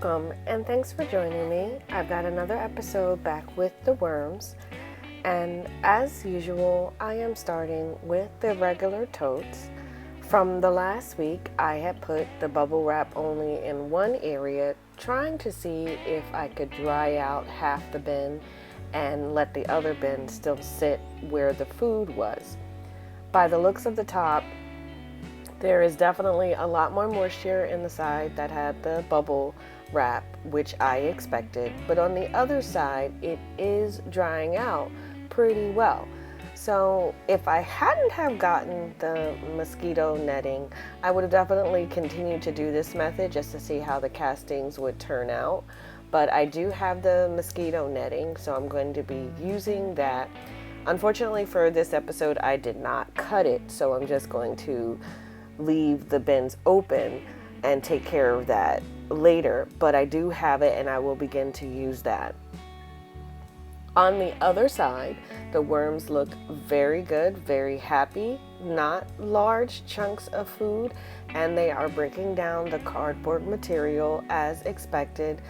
Welcome and thanks for joining me. I've got another episode back with the worms, and as usual I am starting with the regular totes. From the last week I had put the bubble wrap only in one area, trying to see if I could dry out half the bin and let the other bin still sit where the food was. By the looks of the top, there is definitely a lot more moisture in the side that had the bubble wrap, which I expected, but on the other side it is drying out pretty well. So if I hadn't have gotten the mosquito netting, I would have definitely continued to do this method just to see how the castings would turn out. But I do have the mosquito netting, so I'm going to be using that. Unfortunately for this episode, I did not cut it, so I'm just going to leave the bins open and take care of that later, but I do have it and I will begin to use that. On the other side, the worms look very good, very happy, not large chunks of food, and they are breaking down the cardboard material as expected.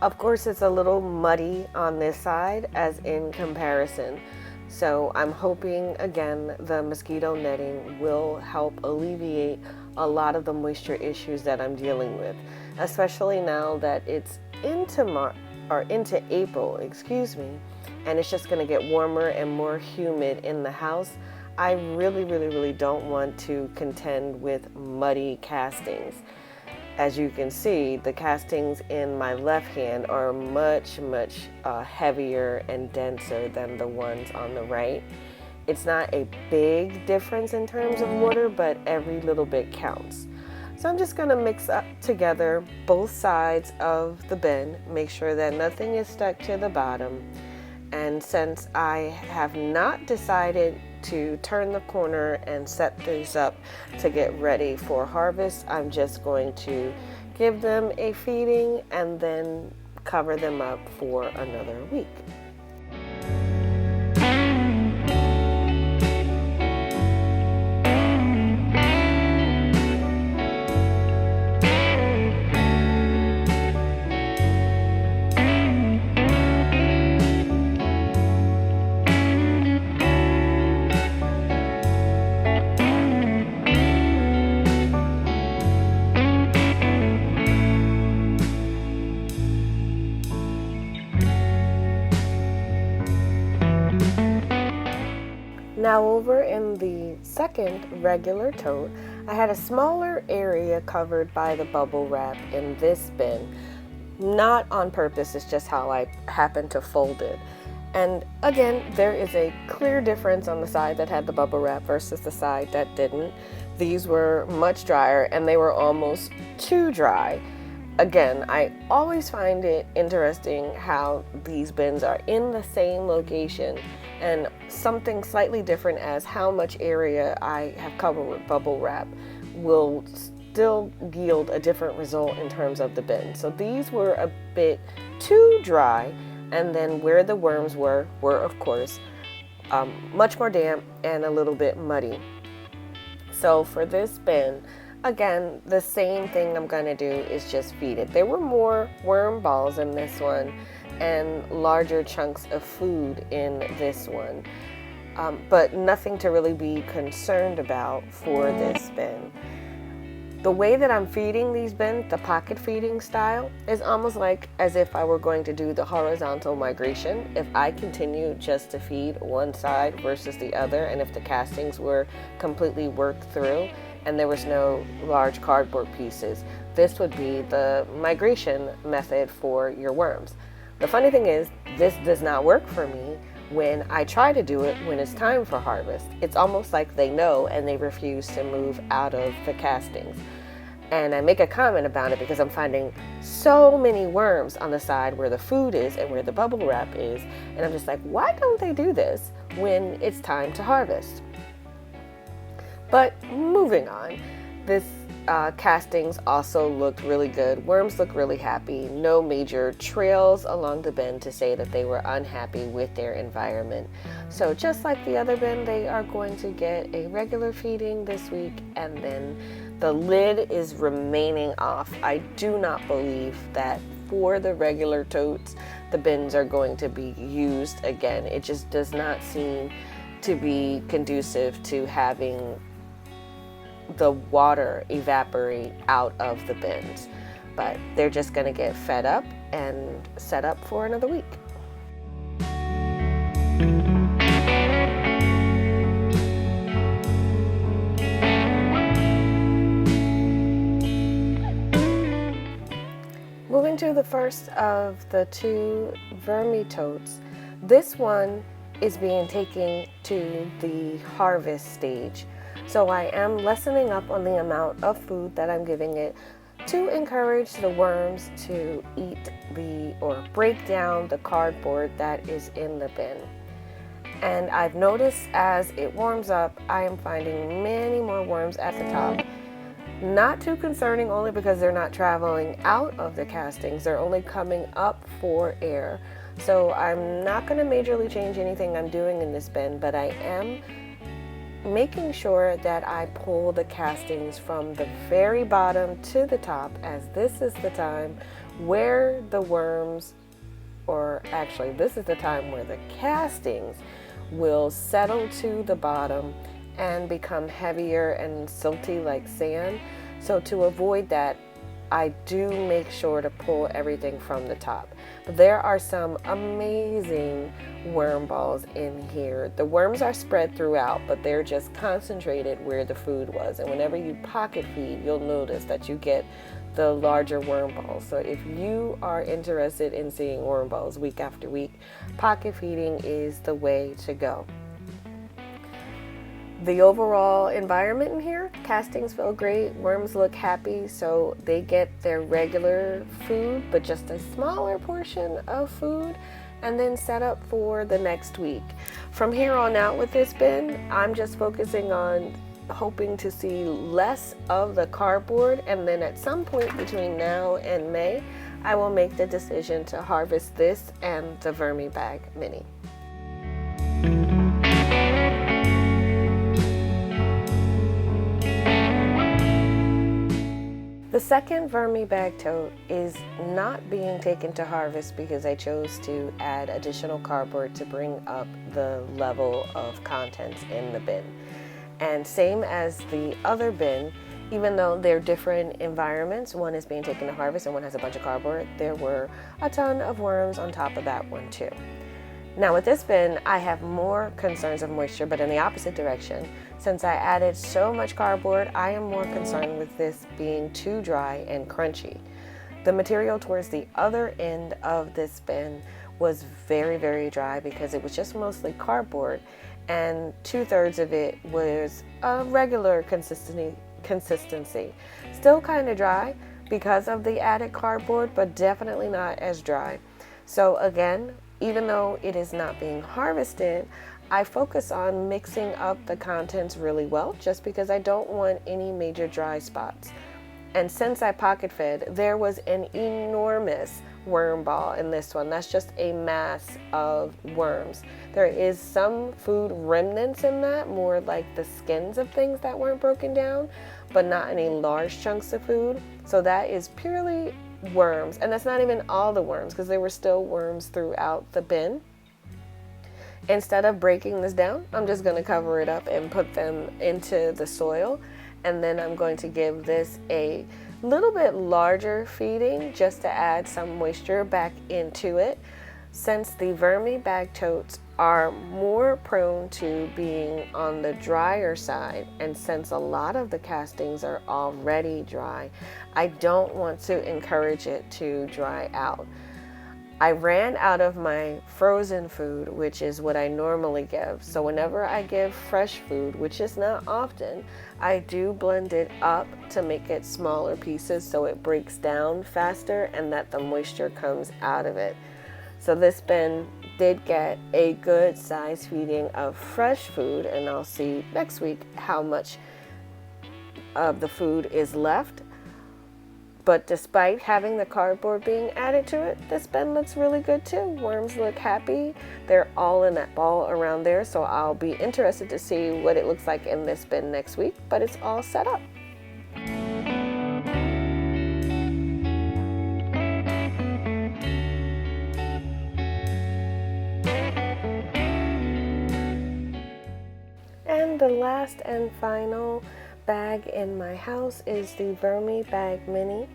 Of course, it's a little muddy on this side as in comparison. So I'm hoping, again, the mosquito netting will help alleviate a lot of the moisture issues that I'm dealing with, especially now that it's into April, and it's just going to get warmer and more humid in the house. I really don't want to contend with muddy castings. As you can see, the castings in my left hand are much heavier and denser than the ones on the right. It's not a big difference in terms of water, but every little bit counts. So I'm just going to mix up together both sides of the bin, make sure that nothing is stuck to the bottom. And since I have not decided to turn the corner and set these up to get ready for harvest, I'm just going to give them a feeding and then cover them up for another week. Now over in the second regular tote, I had a smaller area covered by the bubble wrap in this bin. Not on purpose, it's just how I happened to fold it. And again, there is a clear difference on the side that had the bubble wrap versus the side that didn't. These were much drier and they were almost too dry. Again, I always find it interesting how these bins are in the same location and something slightly different as how much area I have covered with bubble wrap will still yield a different result in terms of the bin. So these were a bit too dry, and then where the worms were of course much more damp and a little bit muddy. So for this bin, again, the same thing I'm going to do is just feed it. There were more worm balls in this one and larger chunks of food in this one, but nothing to really be concerned about for this bin. The way that I'm feeding these bins, the pocket feeding style, is almost like as if I were going to do the horizontal migration. If I continue just to feed one side versus the other, and if the castings were completely worked through and there was no large cardboard pieces, this would be the migration method for your worms. The funny thing is, this does not work for me when I try to do it when it's time for harvest. It's almost like they know and they refuse to move out of the castings. And I make a comment about it because I'm finding so many worms on the side where the food is and where the bubble wrap is. And I'm just like, why don't they do this when it's time to harvest? But moving on, this castings also looked really good. Worms look really happy. No major trails along the bin to say that they were unhappy with their environment. So just like the other bin, they are going to get a regular feeding this week, and then the lid is remaining off. I do not believe that for the regular totes, the bins are going to be used again. It just does not seem to be conducive to having the water evaporate out of the bins. But they're just going to get fed up and set up for another week. Moving to the first of the two Vermitotes, this one is being taken to the harvest stage. So I am lessening up on the amount of food that I'm giving it to encourage the worms to eat or break down the cardboard that is in the bin. And I've noticed as it warms up, I am finding many more worms at the top. Not too concerning, only because they're not traveling out of the castings, they're only coming up for air. So I'm not going to majorly change anything I'm doing in this bin, but I am making sure that I pull the castings from the very bottom to the top, as this is the time where the worms, or actually this is the time where the castings will settle to the bottom and become heavier and silty like sand. So to avoid that, I do make sure to pull everything from the top. But there are some amazing worm balls in here. The worms are spread throughout, but they're just concentrated where the food was. And whenever you pocket feed, you'll notice that you get the larger worm balls. So if you are interested in seeing worm balls week after week, pocket feeding is the way to go. The overall environment in here, castings feel great, worms look happy, so they get their regular food, but just a smaller portion of food, and then set up for the next week. From here on out with this bin, I'm just focusing on hoping to see less of the cardboard, and then at some point between now and May, I will make the decision to harvest this and the Vermibag Mini. The second Vermibag tote is not being taken to harvest because I chose to add additional cardboard to bring up the level of contents in the bin. And same as the other bin, even though they're different environments, one is being taken to harvest and one has a bunch of cardboard, there were a ton of worms on top of that one too. Now with this bin, I have more concerns of moisture, but in the opposite direction. Since I added so much cardboard, I am more concerned with this being too dry and crunchy. The material towards the other end of this bin was very, very dry because it was just mostly cardboard, and 2/3 of it was a regular consistency. Still kind of dry because of the added cardboard, but definitely not as dry. So again, even though it is not being harvested, I focus on mixing up the contents really well, just because I don't want any major dry spots. And since I pocket fed, there was an enormous worm ball in this one. That's just a mass of worms. There is some food remnants in that, more like the skins of things that weren't broken down, but not any large chunks of food. So that is purely worms, and that's not even all the worms, because there were still worms throughout the bin. Instead of breaking this down, I'm just going to cover it up and put them into the soil, and then I'm going to give this a little bit larger feeding just to add some moisture back into it. Since the Vermibag totes are more prone to being on the drier side, and since a lot of the castings are already dry, I don't want to encourage it to dry out. I ran out of my frozen food, which is what I normally give. So whenever I give fresh food, which is not often, I do blend it up to make it smaller pieces so it breaks down faster and that the moisture comes out of it. So this bin did get a good size feeding of fresh food, and I'll see next week how much of the food is left. But despite having the cardboard being added to it, this bin looks really good too. Worms look happy. They're all in that ball around there, so I'll be interested to see what it looks like in this bin next week, but it's all set up. last and final bag in my house is the Vermi Bag Mini.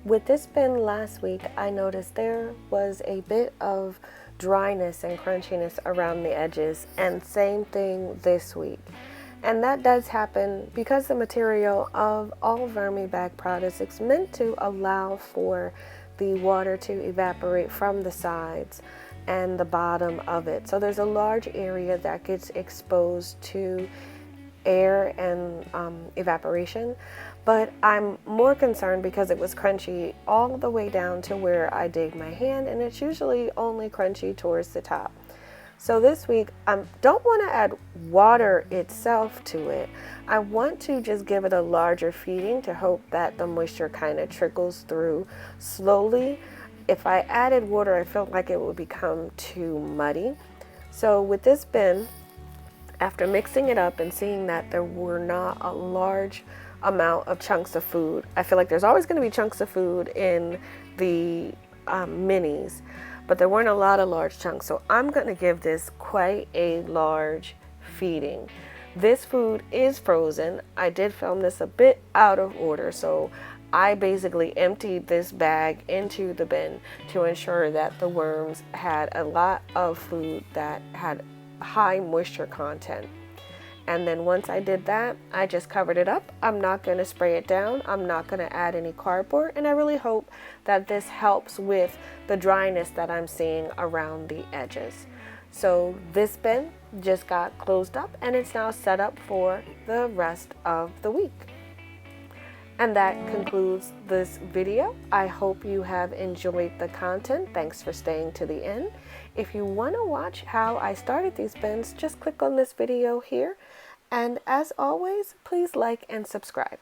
With this bin last week, I noticed there was a bit of dryness and crunchiness around the edges, and same thing this week. And that does happen because the material of all Vermi bag products is meant to allow for the water to evaporate from the sides and the bottom of it. So there's a large area that gets exposed to air and evaporation. But I'm more concerned because it was crunchy all the way down to where I dig my hand, and it's usually only crunchy towards the top. So this week, I don't want to add water itself to it. I want to just give it a larger feeding to hope that the moisture kind of trickles through slowly. If I added water, I felt like it would become too muddy. So with this bin, after mixing it up and seeing that there were not a large amount of chunks of food, I feel like there's always going to be chunks of food in the minis, but there weren't a lot of large chunks. So I'm going to give this quite a large feeding. This food is frozen. I did film this a bit out of order, so I basically emptied this bag into the bin to ensure that the worms had a lot of food that had high moisture content. And then once I did that, I just covered it up. I'm not going to spray it down. I'm not going to add any cardboard. And I really hope that this helps with the dryness that I'm seeing around the edges. So this bin just got closed up and it's now set up for the rest of the week. And that concludes this video. I hope you have enjoyed the content. Thanks for staying to the end. If you want to watch how I started these bins, just click on this video here. And as always, please like and subscribe.